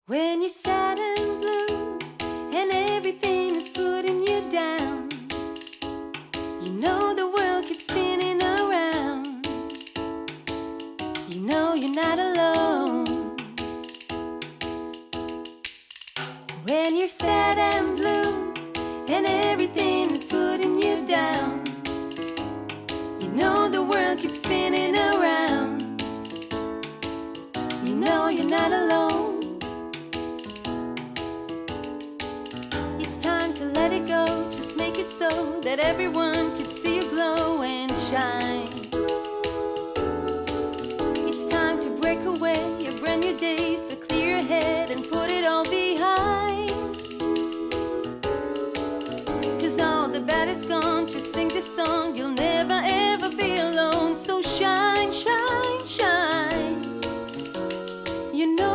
When you're sad and blue and everything is putting you down, you know the world keeps spinning around. You know you're not alone. When you're sad and blue and everything is putting you down, you know the world keeps spinning around. You know you're not alone. It's time to let it go, just make it so that everyone can see you glow and shine. It's time to break away a brand new day, so clear your head and put it all behind. 'Cause all the bad is gone, just sing this song, you'll never ever be alone. So shine, shine, shine. You know